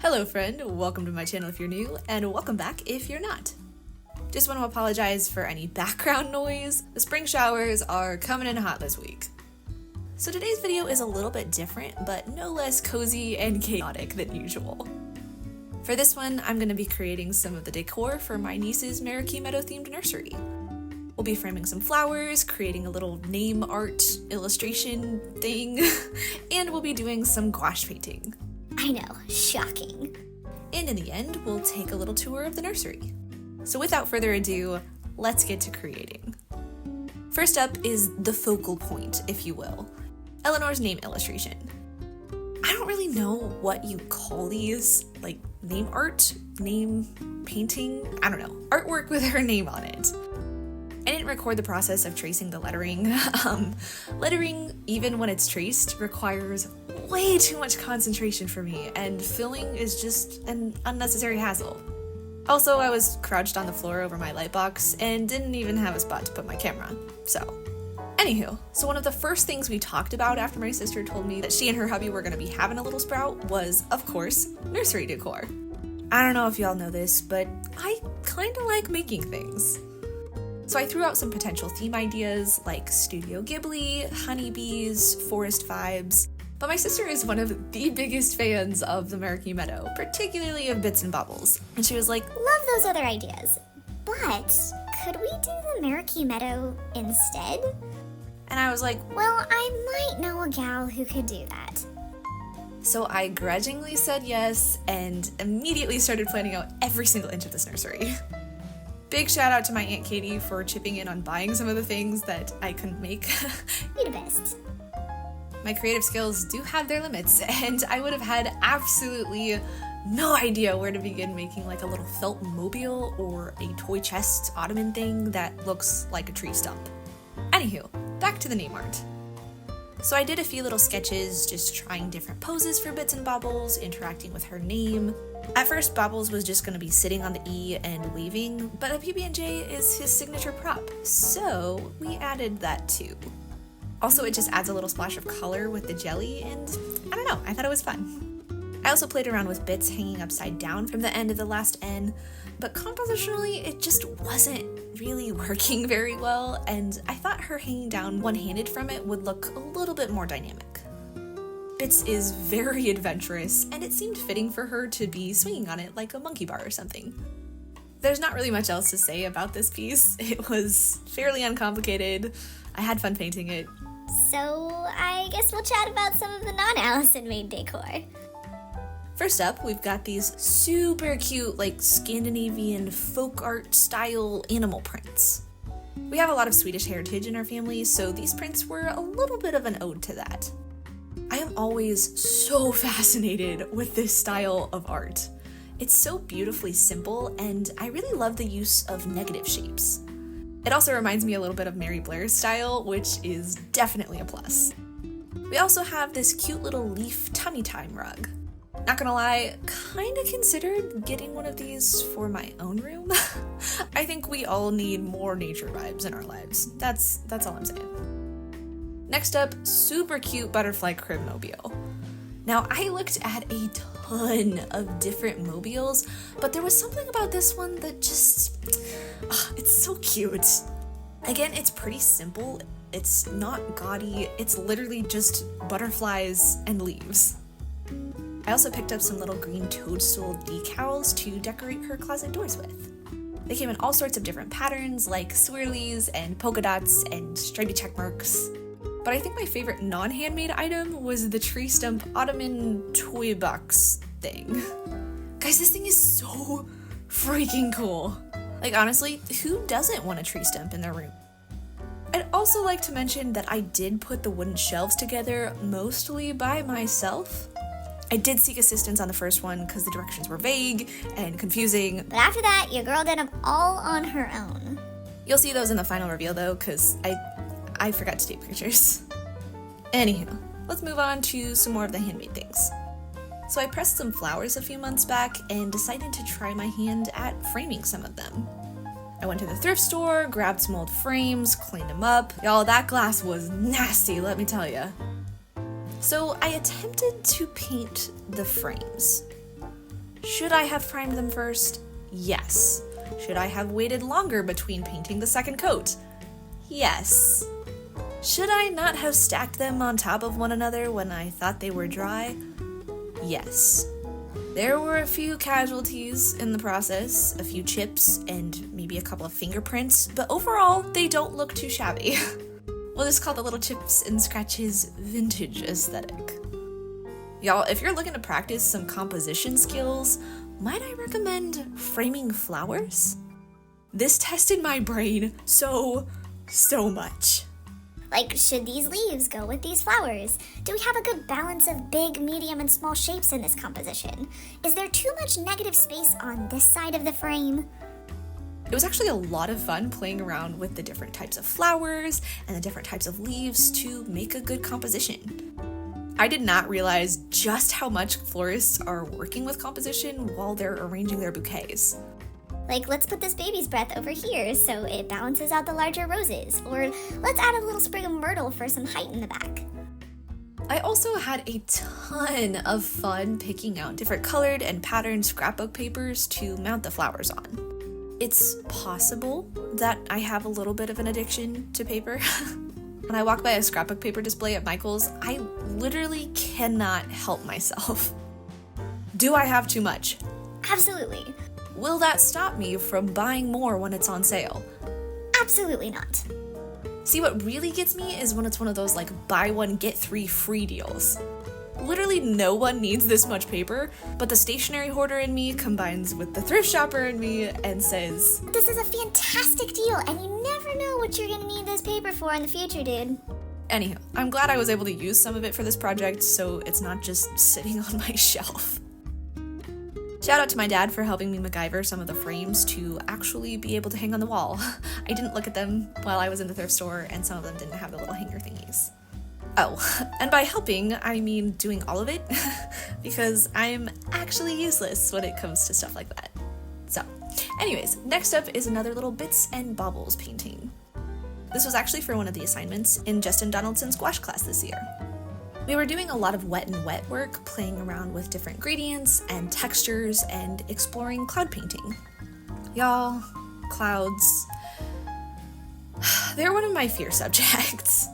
Hello friend, welcome to my channel if you're new, and welcome back if you're not. Just want to apologize for any background noise. The spring showers are coming in hot this week. So today's video is a little bit different, but no less cozy and chaotic than usual. For this one, I'm going to be creating some of the decor for my niece's Meraki Meadow themed nursery. We'll be framing some flowers, creating a little name art illustration thing, and we'll be doing some gouache painting. I know, shocking. And in the end, we'll take a little tour of the nursery. So without further ado, let's get to creating. First up is the focal point, if you will, Eleanor's name illustration. I don't really know what you call these, like name art, name painting, I don't know, artwork with her name on it. I didn't record the process of tracing the lettering. Lettering, even when it's traced, requires way too much concentration for me, and filling is just an unnecessary hassle. Also, I was crouched on the floor over my light box and didn't even have a spot to put my camera, so. Anywho, so one of the first things we talked about after my sister told me that she and her hubby were gonna be having a little sprout was, of course, nursery decor. I don't know if y'all know this, but I kinda like making things. So I threw out some potential theme ideas like Studio Ghibli, honeybees, forest vibes, but my sister is one of the biggest fans of the Meraki Meadow, particularly of Bits and Bobbles. And she was like, Love those other ideas, but could we do the Meraki Meadow instead? and I was like, Well, I might know a gal who could do that. so I grudgingly said yes and immediately started planning out every single inch of this nursery. Big shout out to my Aunt Katie for chipping in on buying some of the things that I couldn't make. You're the best. My creative skills do have their limits, and I would have had absolutely no idea where to begin making like a little felt mobile or a toy chest ottoman thing that looks like a tree stump. Anywho, back to the name art. So I did a few little sketches, just trying different poses for Bits and Bobbles, interacting with her name. At first, Bobbles was just going to be sitting on the E and waving, but a PB&J is his signature prop, so we added that too. Also, it just adds a little splash of color with the jelly, and I don't know, I thought it was fun. I also played around with Bits hanging upside down from the end of the last N, but compositionally, it just wasn't really working very well, and I thought her hanging down one-handed from it would look a little bit more dynamic. Bits is very adventurous, and it seemed fitting for her to be swinging on it like a monkey bar or something. There's not really much else to say about this piece. It was fairly uncomplicated. I had fun painting it. So I guess we'll chat about some of the non-Allison-made decor. First up, we've got these super cute, like Scandinavian folk art style animal prints. We have a lot of Swedish heritage in our family, so these prints were a little bit of an ode to that. I am always so fascinated with this style of art. It's so beautifully simple, and I really love the use of negative shapes. It also reminds me a little bit of Mary Blair's style, which is definitely a plus. We also have this cute little leaf tummy time rug. Not gonna lie, kinda considered getting one of these for my own room. I think we all need more nature vibes in our lives. That's all I'm saying. Next up, super cute butterfly crib mobile. Now, I looked at a ton of different mobiles, but there was something about this one that just, it's so cute. Again, it's pretty simple. It's not gaudy. It's literally just butterflies and leaves. I also picked up some little green toadstool decals to decorate her closet doors with. They came in all sorts of different patterns like swirlies and polka dots and stripy check marks. But I think my favorite non-handmade item was the tree stump ottoman toy box thing. Guys, this thing is so freaking cool. Like honestly, who doesn't want a tree stump in their room? I'd also like to mention that I did put the wooden shelves together mostly by myself. I did seek assistance on the first one because the directions were vague and confusing. But after that, your girl did them all on her own. You'll see those in the final reveal though, because I forgot to take pictures. Anywho, let's move on to some more of the handmade things. So I pressed some flowers a few months back and decided to try my hand at framing some of them. I went to the thrift store, grabbed some old frames, cleaned them up. Y'all, that glass was nasty, let me tell ya. So I attempted to paint the frames. Should I have primed them first? Yes. Should I have waited longer between painting the second coat? Yes. Should I not have stacked them on top of one another when I thought they were dry? Yes. There were a few casualties in the process, a few chips, and maybe a couple of fingerprints, but overall, they don't look too shabby. We'll just call the little chips and scratches vintage aesthetic. Y'all, if you're looking to practice some composition skills, might I recommend framing flowers? This tested my brain so much. Like, should these leaves go with these flowers? Do we have a good balance of big, medium, and small shapes in this composition? Is there too much negative space on this side of the frame? It was actually a lot of fun playing around with the different types of flowers and the different types of leaves to make a good composition. I did not realize just how much florists are working with composition while they're arranging their bouquets. Like, let's put this baby's breath over here so it balances out the larger roses. Or let's add a little sprig of myrtle for some height in the back. I also had a ton of fun picking out different colored and patterned scrapbook papers to mount the flowers on. It's possible that I have a little bit of an addiction to paper. When I walk by a scrapbook paper display at Michael's, I literally cannot help myself. Do I have too much? Absolutely. Will that stop me from buying more when it's on sale? Absolutely not. See, what really gets me is when it's one of those like buy one get 3 free deals. Literally no one needs this much paper, but the stationery hoarder in me combines with the thrift shopper in me and says, this is a fantastic deal, and you never know what you're gonna need this paper for in the future, dude. Anyhow, I'm glad I was able to use some of it for this project, so it's not just sitting on my shelf. Shout out to my dad for helping me MacGyver some of the frames to actually be able to hang on the wall. I didn't look at them while I was in the thrift store, and some of them didn't have the little hanger thingies. Oh, and by helping, I mean doing all of it, because I'm actually useless when it comes to stuff like that. So, anyways, next up is another little bits and bobbles painting. This was actually for one of the assignments in Justin Donaldson's gouache class this year. We were doing a lot of wet and wet work, playing around with different gradients and textures and exploring cloud painting. Y'all, clouds, they're one of my fear subjects.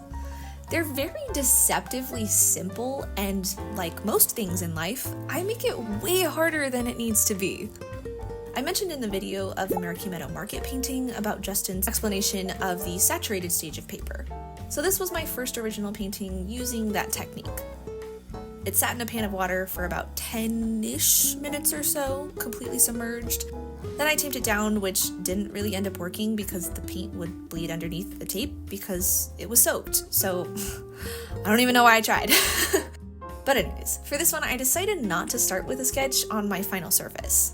They're very deceptively simple, and like most things in life, I make it way harder than it needs to be. I mentioned in the video of the Meraki Meadow market painting about Justin's explanation of the saturated stage of paper. So this was my first original painting using that technique. It sat in a pan of water for about 10-ish minutes or so, completely submerged. Then I taped it down, which didn't really end up working because the paint would bleed underneath the tape because it was soaked. So I don't even know why I tried. But anyways, for this one, I decided not to start with a sketch on my final surface.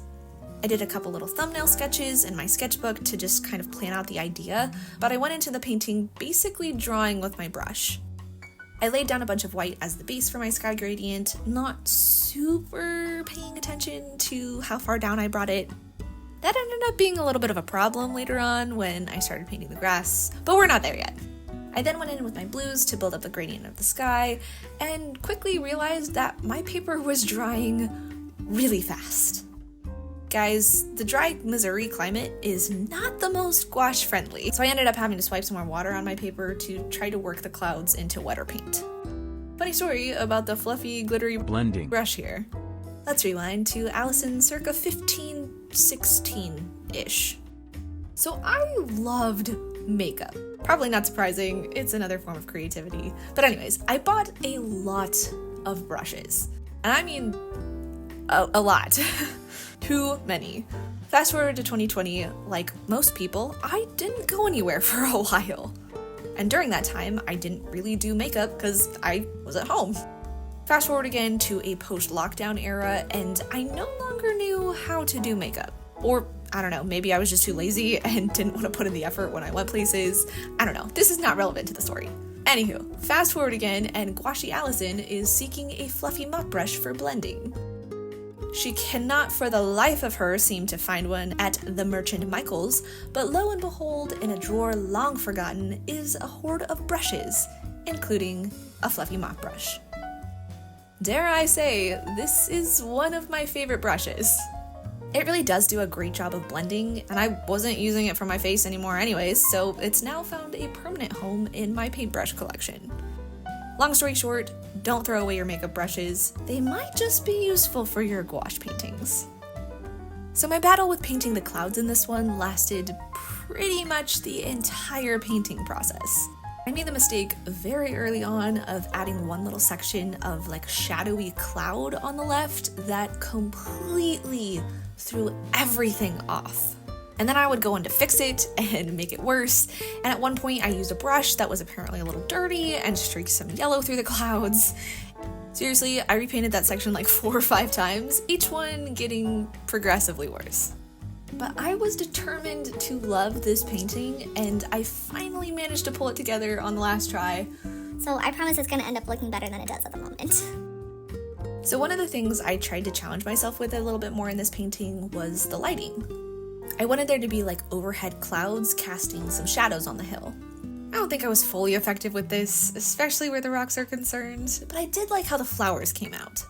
I did a couple little thumbnail sketches in my sketchbook to just kind of plan out the idea, but I went into the painting basically drawing with my brush. I laid down a bunch of white as the base for my sky gradient, not super paying attention to how far down I brought it. That ended up being a little bit of a problem later on when I started painting the grass, but we're not there yet. I then went in with my blues to build up the gradient of the sky, and quickly realized that my paper was drying really fast. Guys, the dry Missouri climate is not the most gouache friendly, so I ended up having to swipe some more water on my paper to try to work the clouds into wetter paint. Funny story about the fluffy, glittery blending brush here. Let's rewind to Allison circa 15-16-ish. So I loved makeup. Probably not surprising, it's another form of creativity. But anyways, I bought a lot of brushes. And I mean, a lot. Too many. Fast forward to 2020, like most people, I didn't go anywhere for a while. And during that time, I didn't really do makeup because I was at home. Fast forward again to a post-lockdown era, and I no longer knew how to do makeup. Or, I don't know, maybe I was just too lazy and didn't want to put in the effort when I went places. I don't know, this is not relevant to the story. Anywho, fast forward again, and Gouache Allison is seeking a fluffy mop brush for blending. She cannot for the life of her seem to find one at the merchant Michael's, but lo and behold, in a drawer long forgotten is a hoard of brushes, including a fluffy mop brush. dare I say, this is one of my favorite brushes. It really does do a great job of blending, and I wasn't using it for my face anymore anyways, so it's now found a permanent home in my paintbrush collection. Long story short, don't throw away your makeup brushes. They might just be useful for your gouache paintings. So my battle with painting the clouds in this one lasted pretty much the entire painting process. I made the mistake very early on of adding one little section of like shadowy cloud on the left that completely threw everything off. And then I would go in to fix it and make it worse. And at one point I used a brush that was apparently a little dirty and streaked some yellow through the clouds. Seriously, I repainted that section like 4 or 5 times, each one getting progressively worse. But I was determined to love this painting, and I finally managed to pull it together on the last try. So I promise it's gonna end up looking better than it does at the moment. So one of the things I tried to challenge myself with a little bit more in this painting was the lighting. I wanted there to be like overhead clouds casting some shadows on the hill. I don't think I was fully effective with this, especially where the rocks are concerned, but I did like how the flowers came out.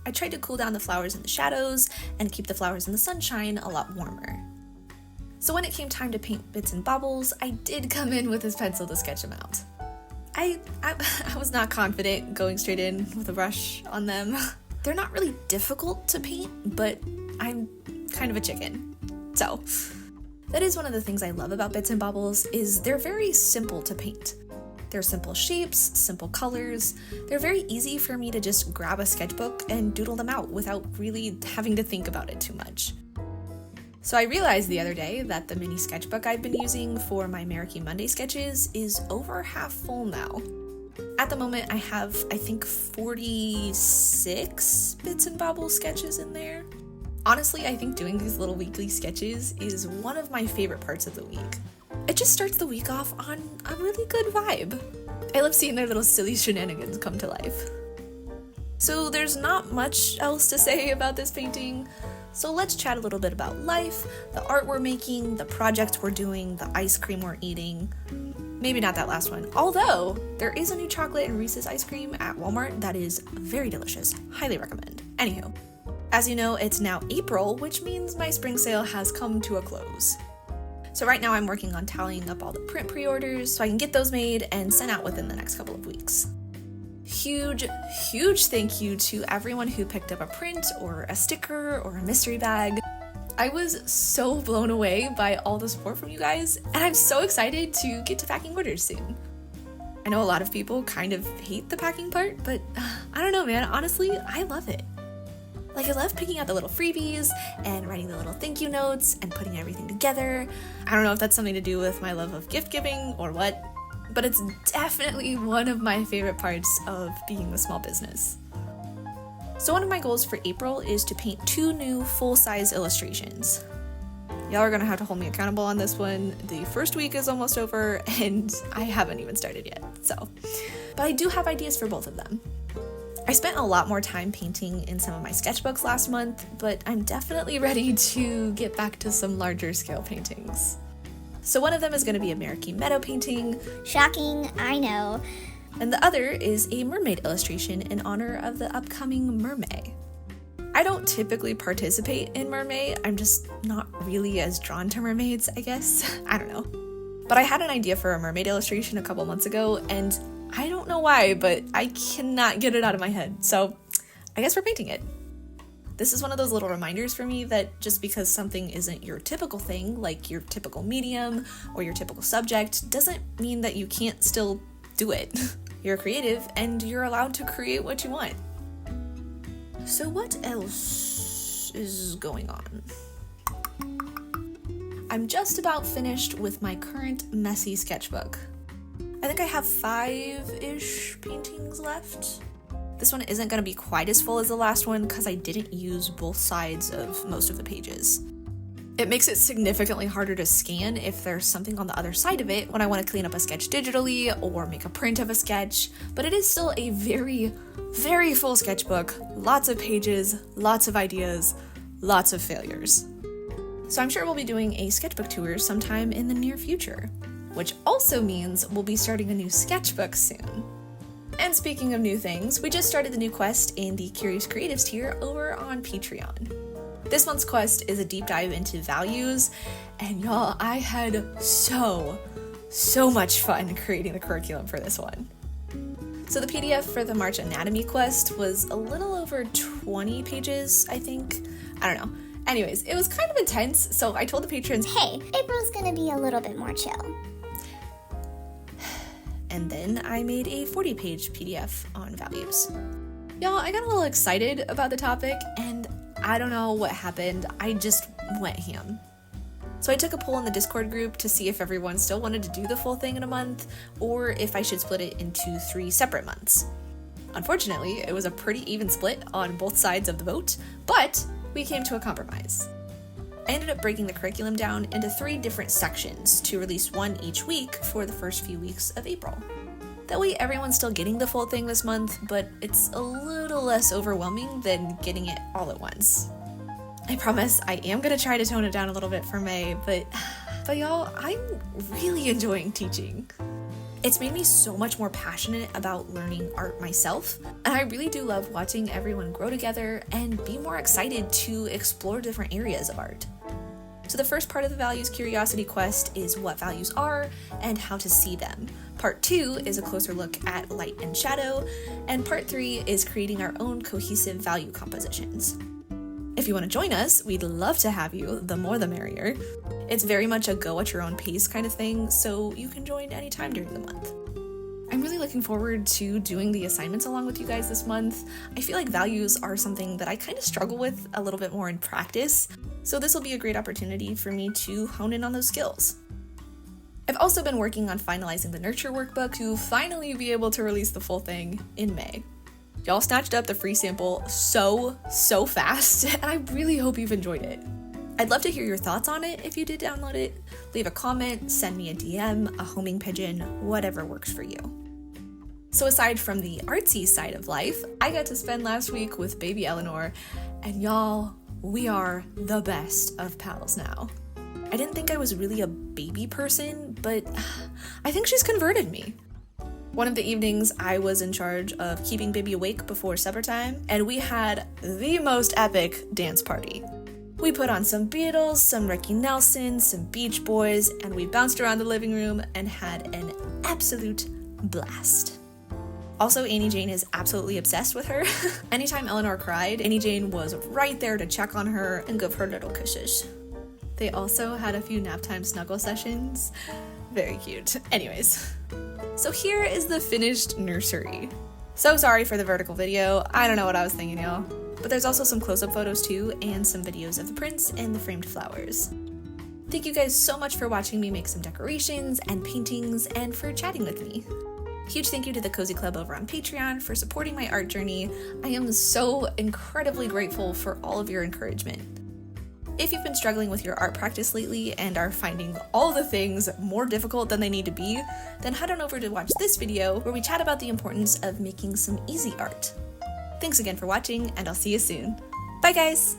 I tried to cool down the flowers in the shadows and keep the flowers in the sunshine a lot warmer. So when it came time to paint Bits and Bobbles, I did come in with this pencil to sketch them out. I was not confident going straight in with a brush on them. They're not really difficult to paint, but I'm kind of a chicken. So that is one of the things I love about Bits and Bobbles is they're very simple to paint. They're simple shapes, simple colors. They're very easy for me to just grab a sketchbook and doodle them out without really having to think about it too much. So I realized the other day that the mini sketchbook I've been using for my Meraki Monday sketches is over half full now. At the moment I have, I think, 46 Bits and Bobbles sketches in there. Honestly, I think doing these little weekly sketches is one of my favorite parts of the week. It just starts the week off on a really good vibe. I love seeing their little silly shenanigans come to life. So there's not much else to say about this painting, so let's chat a little bit about life, the art we're making, the projects we're doing, the ice cream we're eating. Maybe not that last one, although there is a new chocolate and Reese's ice cream at Walmart that is very delicious. Highly recommend. Anywho, as you know, it's now April, which means my spring sale has come to a close. So right now I'm working on tallying up all the print pre-orders so I can get those made and sent out within the next couple of weeks. Huge thank you to everyone who picked up a print or a sticker or a mystery bag. I was so blown away by all the support from you guys, and I'm so excited to get to packing orders soon. I know a lot of people kind of hate the packing part, but I don't know, man, honestly, I love it. Like, I love picking out the little freebies and writing the little thank you notes and putting everything together. I don't know if that's something to do with my love of gift giving or what, but it's definitely one of my favorite parts of being a small business. So one of my goals for April is to paint 2 new full-size illustrations. Y'all are gonna have to hold me accountable on this one. The first week is almost over and I haven't even started yet, but I do have ideas for both of them. I spent a lot more time painting in some of my sketchbooks last month, but I'm definitely ready to get back to some larger scale paintings. So one of them is going to be a Meraki Meadow painting. Shocking, I know. And the other is a mermaid illustration in honor of the upcoming Mermay. I don't typically participate in Mermay, I'm just not really as drawn to mermaids, I guess. I don't know. But I had an idea for a mermaid illustration a couple months ago, and I don't know why, but I cannot get it out of my head, so I guess we're painting it. This is one of those little reminders for me that just because something isn't your typical thing, like your typical medium or your typical subject, doesn't mean that you can't still do it. You're creative and you're allowed to create what you want. So what else is going on? I'm just about finished with my current messy sketchbook. I think I have 5-ish paintings left. This one isn't going to be quite as full as the last one because I didn't use both sides of most of the pages. It makes it significantly harder to scan if there's something on the other side of it when I want to clean up a sketch digitally or make a print of a sketch, but it is still a very, very full sketchbook, lots of pages, lots of ideas, lots of failures. So I'm sure we'll be doing a sketchbook tour sometime in the near future, which also means we'll be starting a new sketchbook soon. And speaking of new things, we just started the new quest in the Curious Creatives tier over on Patreon. This month's quest is a deep dive into values, and y'all, I had so much fun creating the curriculum for this one. So the PDF for the March Anatomy quest was a little over 20 pages, I think. I don't know. Anyways, it was kind of intense, so I told the patrons, Hey, April's gonna be a little bit more chill. And then I made a 40-page PDF on values. Y'all, I got a little excited about the topic, and I don't know what happened. I just went ham. So I took a poll in the Discord group to see if everyone still wanted to do the full thing in a month, or if I should split it into 3 separate months. Unfortunately, it was a pretty even split on both sides of the vote, but we came to a compromise. I ended up breaking the curriculum down into 3 different sections to release one each week for the first few weeks of April. That way everyone's still getting the full thing this month, but it's a little less overwhelming than getting it all at once. I promise I am going to try to tone it down a little bit for May, but y'all, I'm really enjoying teaching. It's made me so much more passionate about learning art myself, and I really do love watching everyone grow together and be more excited to explore different areas of art. So the first part of the Values Curiosity quest is what values are and how to see them. Part 2 is a closer look at light and shadow, and part 3 is creating our own cohesive value compositions. If you want to join us, we'd love to have you, the more the merrier. It's very much a go at your own pace kind of thing, so you can join anytime during the month. I'm really looking forward to doing the assignments along with you guys this month. I feel like values are something that I kind of struggle with a little bit more in practice, so this will be a great opportunity for me to hone in on those skills. I've also been working on finalizing the Nurture workbook to finally be able to release the full thing in May. Y'all snatched up the free sample so fast, and I really hope you've enjoyed it. I'd love to hear your thoughts on it if you did download it. Leave a comment, send me a DM, a homing pigeon, whatever works for you. So aside from the artsy side of life, I got to spend last week with baby Eleanor, and y'all, we are the best of pals now. I didn't think I was really a baby person, but I think she's converted me. One of the evenings, I was in charge of keeping baby awake before supper time, and we had the most epic dance party. We put on some Beatles, some Ricky Nelson, some Beach Boys, and we bounced around the living room and had an absolute blast. Also, Annie Jane is absolutely obsessed with her. Anytime Eleanor cried, Annie Jane was right there to check on her and give her little kisses. They also had a few naptime snuggle sessions. Very cute. Anyways. So here is the finished nursery. So sorry for the vertical video, I don't know what I was thinking, y'all. But there's also some close-up photos too, and some videos of the prints and the framed flowers. Thank you guys so much for watching me make some decorations and paintings, and for chatting with me. Huge thank you to the Cozy Club over on Patreon for supporting my art journey. I am so incredibly grateful for all of your encouragement. If you've been struggling with your art practice lately and are finding all the things more difficult than they need to be, then head on over to watch this video where we chat about the importance of making some easy art. Thanks again for watching, and I'll see you soon. Bye guys!